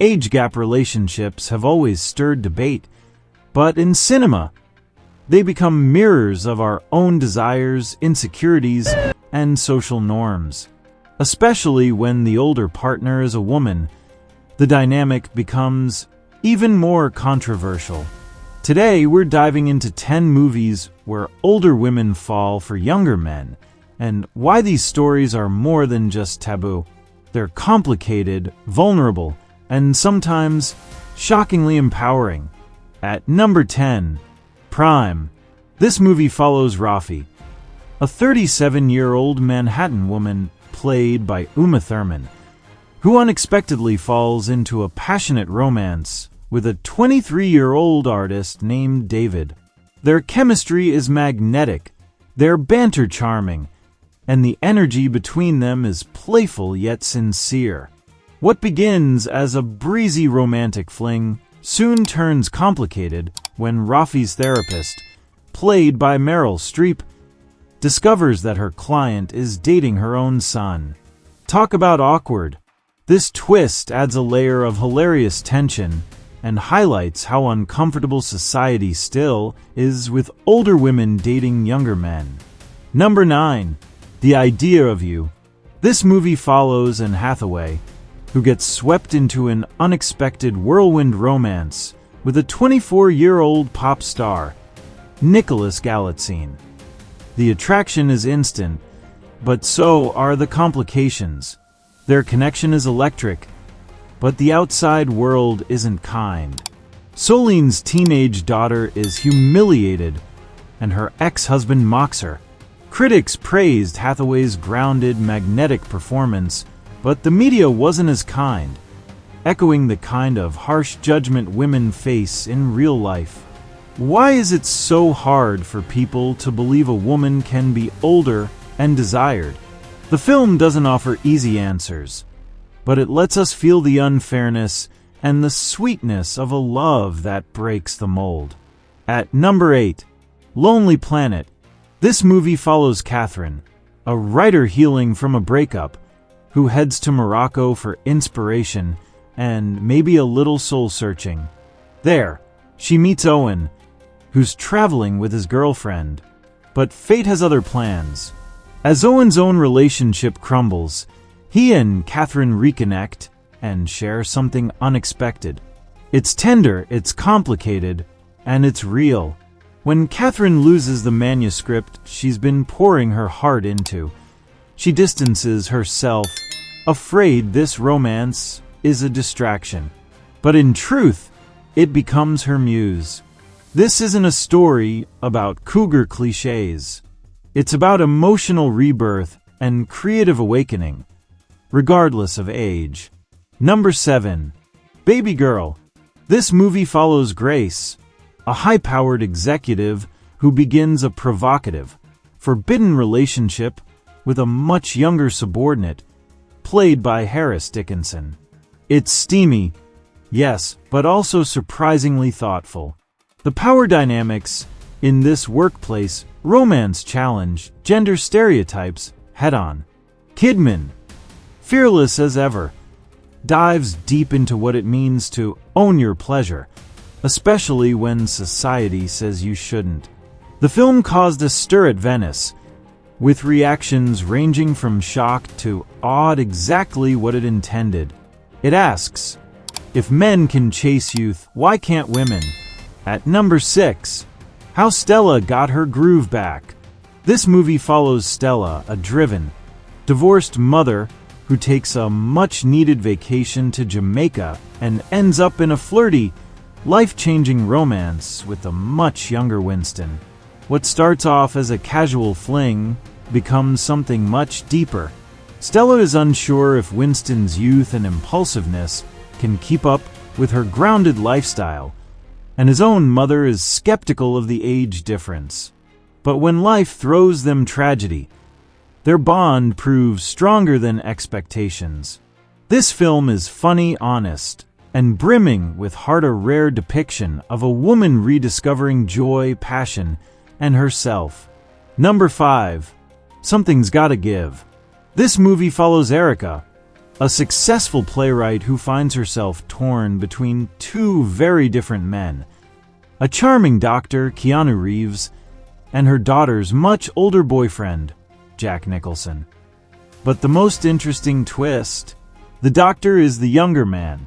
age gap relationships have always stirred debate, but in cinema, they become mirrors of our own desires, insecurities, and social norms. Especially when the older partner is a woman, the dynamic becomes even more controversial. Today, we're diving into 10 movies where older women fall for younger men, and why these stories are more than just taboo. They're complicated, vulnerable, and sometimes shockingly empowering. At number 10, Prime. This movie follows Rafi, a 37-year-old Manhattan woman played by Uma Thurman, who unexpectedly falls into a passionate romance with a 23-year-old artist named David. Their chemistry is magnetic, their banter charming, and the energy between them is playful yet sincere. What begins as a breezy romantic fling soon turns complicated when Rafi's therapist, played by Meryl Streep, discovers that her client is dating her own son. Talk about awkward. This twist adds a layer of hilarious tension and highlights how uncomfortable society still is with older women dating younger men. Number 9. The Idea of You. This movie follows Anne Hathaway, who gets swept into an unexpected whirlwind romance with a 24-year-old pop star, Nicholas Galitzine. The attraction is instant, but so are the complications. Their connection is electric, but the outside world isn't kind. Soline's teenage daughter is humiliated, and her ex-husband mocks her. Critics praised Hathaway's grounded, magnetic performance, but the media wasn't as kind, echoing the kind of harsh judgment women face in real life. Why is it so hard for people to believe a woman can be older and desired? The film doesn't offer easy answers, but it lets us feel the unfairness and the sweetness of a love that breaks the mold. At number 8, Lonely Planet. This movie follows Catherine, a writer healing from a breakup, who heads to Morocco for inspiration and maybe a little soul-searching. There, she meets Owen, who's traveling with his girlfriend. But fate has other plans. As Owen's own relationship crumbles, he and Catherine reconnect and share something unexpected. It's tender, it's complicated, and it's real. When Catherine loses the manuscript she's been pouring her heart into, she distances herself, afraid this romance is a distraction. But in truth, it becomes her muse. This isn't a story about cougar cliches. It's about emotional rebirth and creative awakening, regardless of age. Number 7. Baby Girl. This movie follows Grace, a high-powered executive who begins a provocative, forbidden relationship with a much younger subordinate, played by Harris Dickinson. It's steamy, yes, but also surprisingly thoughtful. The power dynamics in this workplace romance challenge gender stereotypes head-on. Kidman, fearless as ever, dives deep into what it means to own your pleasure, especially when society says you shouldn't. The film caused a stir at Venice, with reactions ranging from shock to awed exactly what it intended. It asks, if men can chase youth, why can't women? At number 6, How Stella Got Her Groove Back. This movie follows Stella, a driven, divorced mother who takes a much-needed vacation to Jamaica and ends up in a flirty, life-changing romance with a much younger Winston. What starts off as a casual fling becomes something much deeper. Stella is unsure if Winston's youth and impulsiveness can keep up with her grounded lifestyle, and his own mother is skeptical of the age difference. But when life throws them tragedy, their bond proves stronger than expectations. This film is funny, honest, and brimming with heart, a rare depiction of a woman rediscovering joy, passion, and herself. Number 5. Something's Gotta Give. This movie follows Erica, a successful playwright who finds herself torn between two very different men, a charming doctor, Keanu Reeves, and her daughter's much older boyfriend, Jack Nicholson. But the most interesting twist, the doctor is the younger man.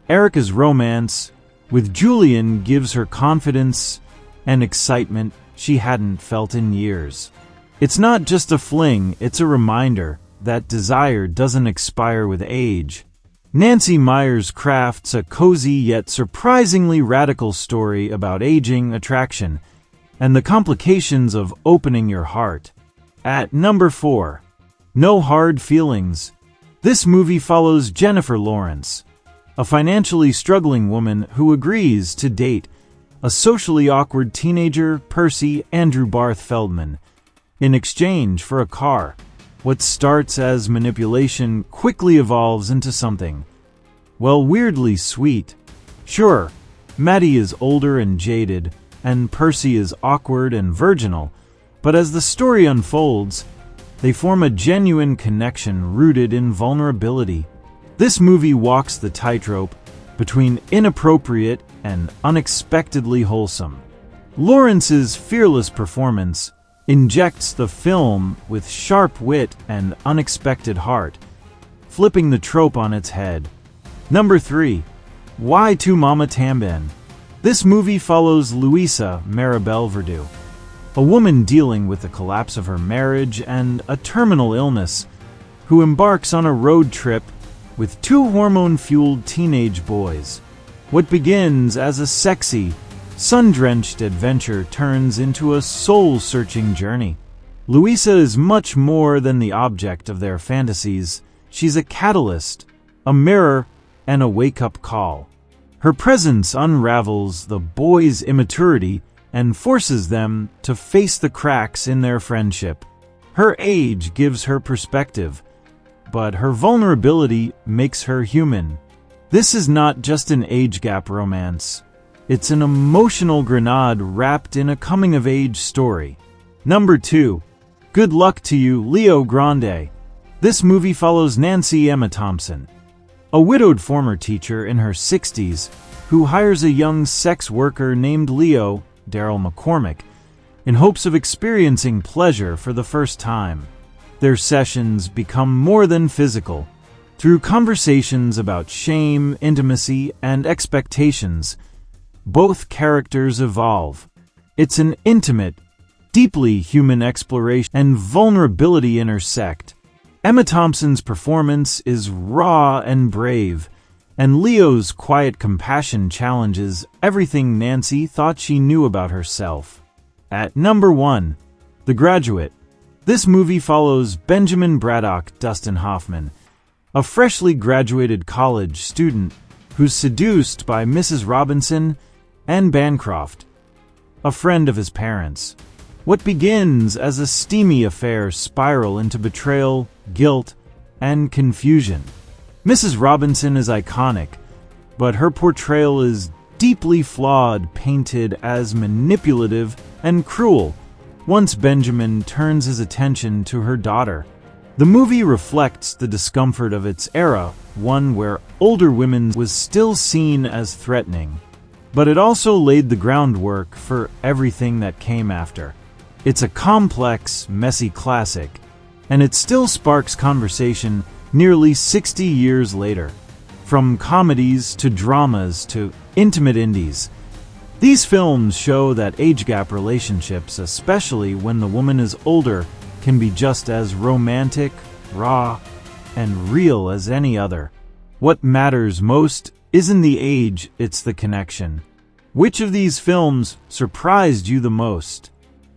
Erica's romance with Julian gives her confidence and excitement she hadn't felt in years. It's not just a fling, it's a reminder that desire doesn't expire with age. Nancy Meyers crafts a cozy yet surprisingly radical story about aging, attraction, and the complications of opening your heart. At number 4, No Hard Feelings. This movie follows Jennifer Lawrence, a financially struggling woman who agrees to date a socially awkward teenager, Percy Andrew Barth Feldman, in exchange for a car. What starts as manipulation quickly evolves into something, well, weirdly sweet. Sure, Maddie is older and jaded, and Percy is awkward and virginal, but as the story unfolds, they form a genuine connection rooted in vulnerability. This movie walks the tightrope between inappropriate and unexpectedly wholesome. Lawrence's fearless performance injects the film with sharp wit and unexpected heart, flipping the trope on its head. Number 3, Why to Mama Tambien. This movie follows Luisa Maribel Verdú, a woman dealing with the collapse of her marriage and a terminal illness, who embarks on a road trip with two hormone-fueled teenage boys. What begins as a sexy, sun-drenched adventure turns into a soul-searching journey. Luisa is much more than the object of their fantasies. She's a catalyst, a mirror, and a wake-up call. Her presence unravels the boys' immaturity and forces them to face the cracks in their friendship. Her age gives her perspective, but her vulnerability makes her human. This is not just an age gap romance. It's an emotional grenade wrapped in a coming-of-age story. Number 2, Good Luck to You, Leo Grande. This movie follows Nancy Emma Thompson, a widowed former teacher in her 60s who hires a young sex worker named Leo, Daryl McCormick, in hopes of experiencing pleasure for the first time. Their sessions become more than physical. Through conversations about shame, intimacy, and expectations, both characters evolve. It's an intimate, deeply human exploration, and vulnerability intersect. Emma Thompson's performance is raw and brave, and Leo's quiet compassion challenges everything Nancy thought she knew about herself. At number 1, The Graduate. This movie follows Benjamin Braddock Dustin Hoffman, a freshly graduated college student who's seduced by Mrs. Robinson and Bancroft, a friend of his parents. What begins as a steamy affair spiral into betrayal, guilt, and confusion. Mrs. Robinson is iconic, but her portrayal is deeply flawed, painted as manipulative and cruel once Benjamin turns his attention to her daughter. The movie reflects the discomfort of its era, one where older women was still seen as threatening. But it also laid the groundwork for everything that came after. It's a complex, messy classic, and it still sparks conversation nearly 60 years later. From comedies to dramas to intimate indies, these films show that age gap relationships, especially when the woman is older, can be just as romantic, raw, and real as any other. What matters most isn't the age, it's the connection. Which of these films surprised you the most?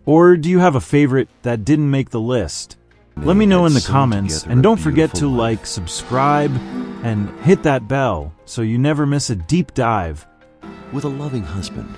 Or do you have a favorite that didn't make the list? Let me know in the comments, and don't forget to like, subscribe, and hit that bell so you never miss a deep dive. With a loving husband